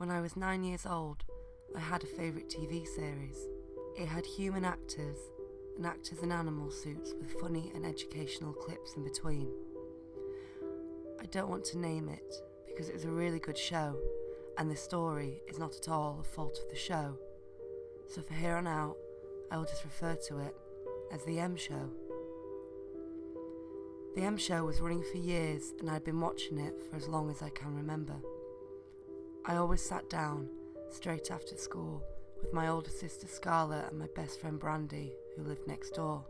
When I was 9 years old, I had a favourite TV series. It had human actors and actors in animal suits with funny and educational clips in between. I don't want to name it because it was a really good show and the story is not at all the fault of the show. So from here on out, I will just refer to it as the M Show. The M Show was running for years and I'd been watching it for as long as I can remember. I always sat down straight after school with my older sister Scarlett and my best friend Brandy, who lived next door.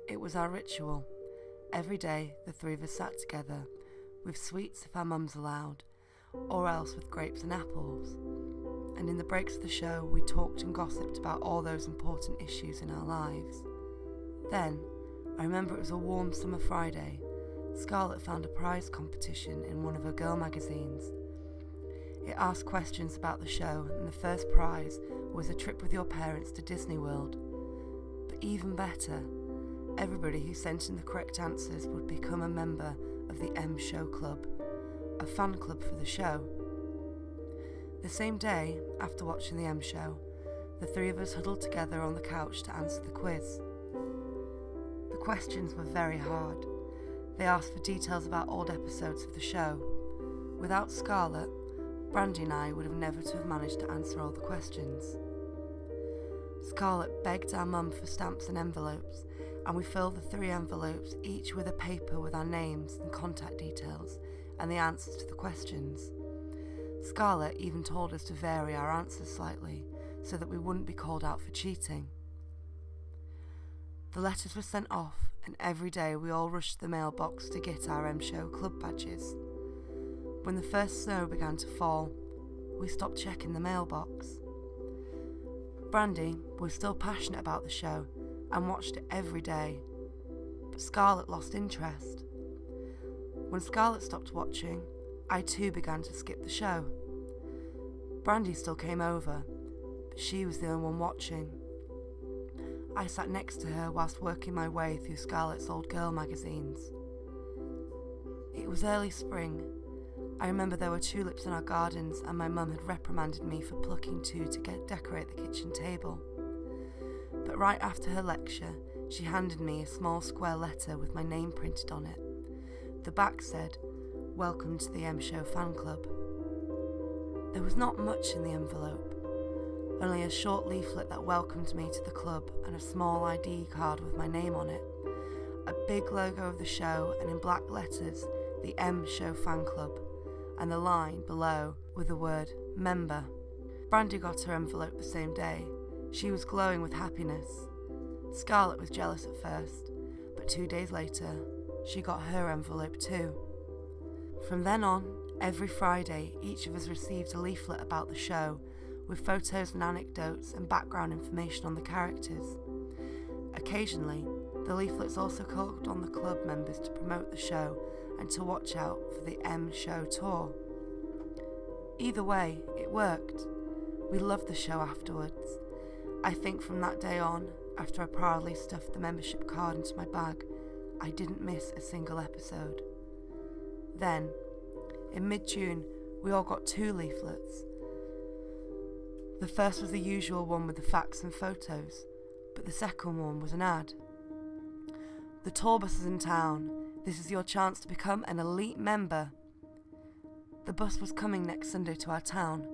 It was our ritual. Every day the three of us sat together, with sweets if our mums allowed, or else with grapes and apples. And in the breaks of the show we talked and gossiped about all those important issues in our lives. Then, I remember it was a warm summer Friday. Scarlett found a prize competition in one of her girl magazines. It asked questions about the show, and the first prize was a trip with your parents to Disney World. But even better, everybody who sent in the correct answers would become a member of the M Show Club, a fan club for the show. The same day, after watching the M Show, the three of us huddled together on the couch to answer the quiz. The questions were very hard. They asked for details about old episodes of the show. Without Scarlett, Brandy and I would have never to have managed to answer all the questions. Scarlett begged our mum for stamps and envelopes, and we filled the 3 envelopes, each with a paper with our names and contact details and the answers to the questions. Scarlett even told us to vary our answers slightly so that we wouldn't be called out for cheating. The letters were sent off, and every day we all rushed to the mailbox to get our M Show Club badges. When the first snow began to fall, we stopped checking the mailbox. Brandy was still passionate about the show and watched it every day, but Scarlett lost interest. When Scarlett stopped watching, I too began to skip the show. Brandy still came over, but she was the only one watching. I sat next to her whilst working my way through Scarlett's old girl magazines. It was early spring. I remember there were tulips in our gardens and my mum had reprimanded me for plucking 2 to decorate the kitchen table. But right after her lecture, she handed me a small square letter with my name printed on it. The back said, "Welcome to the M Show Fan Club." There was not much in the envelope, only a short leaflet that welcomed me to the club and a small ID card with my name on it, a big logo of the show and in black letters, the M Show Fan Club, and the line below with the word member. Brandy got her envelope the same day. She was glowing with happiness. Scarlett was jealous at first, but 2 days later, she got her envelope too. From then on, every Friday, each of us received a leaflet about the show, with photos and anecdotes and background information on the characters. Occasionally, the leaflets also called on the club members to promote the show and to watch out for the M Show tour. Either way, it worked. We loved the show afterwards. I think from that day on, after I proudly stuffed the membership card into my bag, I didn't miss a single episode. Then, in mid-June, we all got 2 leaflets. The first was the usual one with the facts and photos, but the second one was an ad. "The tour bus is in town. This is your chance to become an elite member." The bus was coming next Sunday to our town.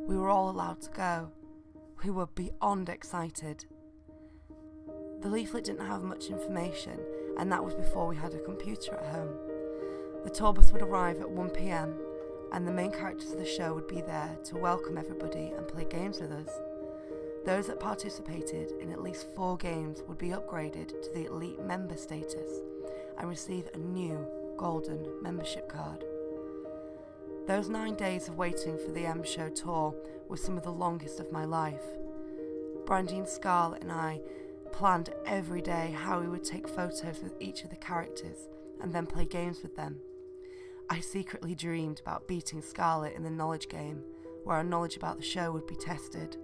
We were all allowed to go. We were beyond excited. The leaflet didn't have much information, and that was before we had a computer at home. The tour bus would arrive at 1 p.m, and the main characters of the show would be there to welcome everybody and play games with us. Those that participated in at least 4 games would be upgraded to the elite member status and receive a new golden membership card. Those 9 days of waiting for the M Show tour were some of the longest of my life. Brandy and Scarlett and I planned every day how we would take photos with each of the characters and then play games with them. I secretly dreamed about beating Scarlett in the knowledge game, where our knowledge about the show would be tested.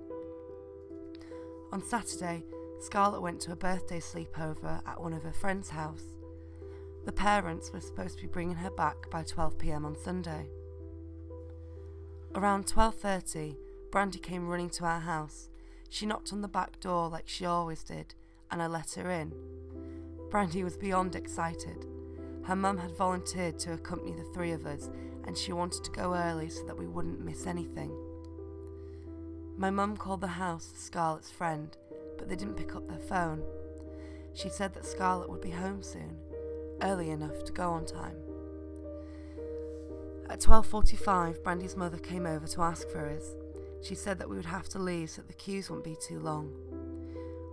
On Saturday, Scarlett went to a birthday sleepover at one of her friends' house. The parents were supposed to be bringing her back by 12 p.m. on Sunday. Around 12:30, Brandy came running to our house. She knocked on the back door like she always did, and I let her in. Brandy was beyond excited. Her mum had volunteered to accompany the three of us, and she wanted to go early so that we wouldn't miss anything. My mum called the house Scarlett's friend, but they didn't pick up their phone. She said that Scarlett would be home soon, early enough to go on time. At 12:45, Brandy's mother came over to ask for us. She said that we would have to leave so that the queues wouldn't be too long.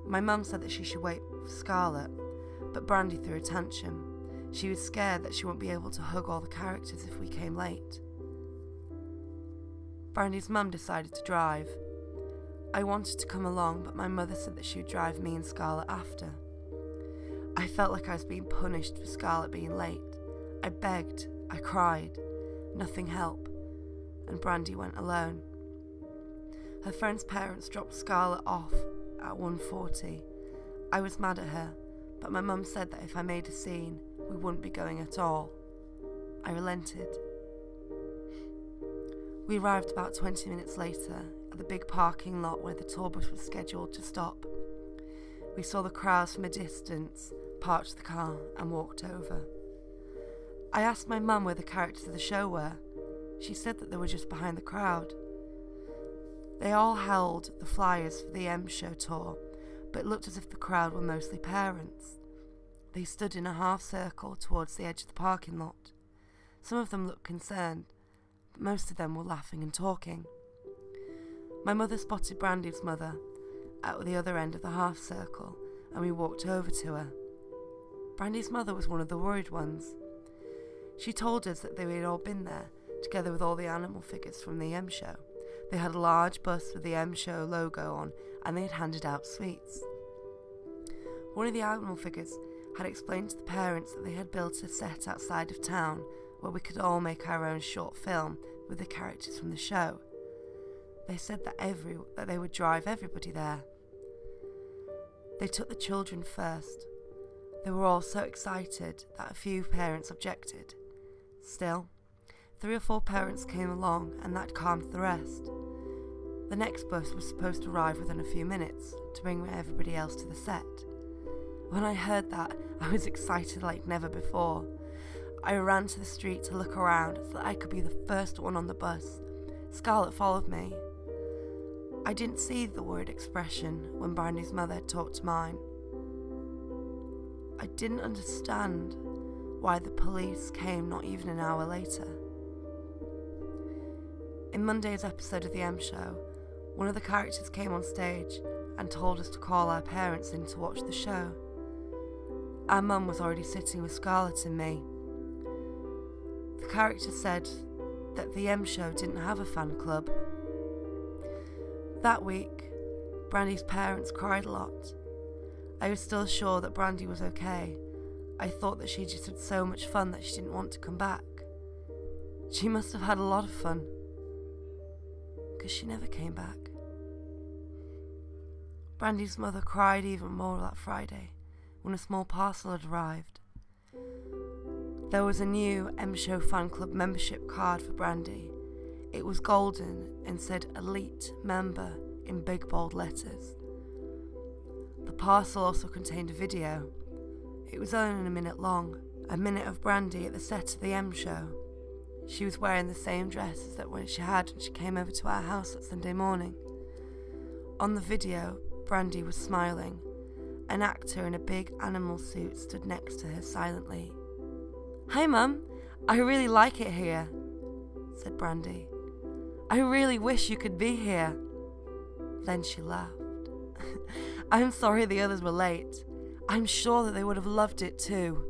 My mum said that she should wait for Scarlett, but Brandy threw a tantrum. She was scared that she wouldn't be able to hug all the characters if we came late. Brandy's mum decided to drive. I wanted to come along, but my mother said that she would drive me and Scarlett after. I felt like I was being punished for Scarlett being late. I begged, I cried. Nothing helped, and Brandy went alone. Her friend's parents dropped Scarlett off at 1:40. I was mad at her, but my mum said that if I made a scene, we wouldn't be going at all. I relented. We arrived about 20 minutes later at the big parking lot where the tour bus was scheduled to stop. We saw the crowds from a distance, parked the car and walked over. I asked my mum where the characters of the show were. She said that they were just behind the crowd. They all held the flyers for the M Show tour, but it looked as if the crowd were mostly parents. They stood in a half circle towards the edge of the parking lot. Some of them looked concerned, but most of them were laughing and talking. My mother spotted Brandy's mother at the other end of the half circle, and we walked over to her. Brandy's mother was one of the worried ones. She told us that they had all been there, together with all the animal figures from the M Show. They had a large bus with the M Show logo on, and they had handed out sweets. One of the animal figures had explained to the parents that they had built a set outside of town where we could all make our own short film with the characters from the show. They said that they would drive everybody there. They took the children first. They were all so excited that a few parents objected. Still, 3 or 4 parents came along, and that calmed the rest. The next bus was supposed to arrive within a few minutes to bring everybody else to the set. When I heard that, I was excited like never before. I ran to the street to look around so that I could be the first one on the bus. Scarlett followed me. I didn't see the worried expression when Brandy's mother had talked to mine. I didn't understand why the police came not even an hour later. In Monday's episode of the M Show, one of the characters came on stage and told us to call our parents in to watch the show. Our mum was already sitting with Scarlett and me. The character said that the M Show didn't have a fan club. That week, Brandy's parents cried a lot. I was still sure that Brandy was okay. I thought that she just had so much fun that she didn't want to come back. She must have had a lot of fun, because she never came back. Brandy's mother cried even more that Friday when a small parcel had arrived. There was a new M Show fan club membership card for Brandy. It was golden and said Elite Member in big bold letters. The parcel also contained a video. It was only a minute long, a minute of Brandy at the set of the M Show. She was wearing the same dress as that she had when she came over to our house that Sunday morning. On the video, Brandy was smiling. An actor in a big animal suit stood next to her silently. "Hi Mum, I really like it here," said Brandy. "I really wish you could be here." Then she laughed. "I'm sorry the others were late. I'm sure that they would have loved it too."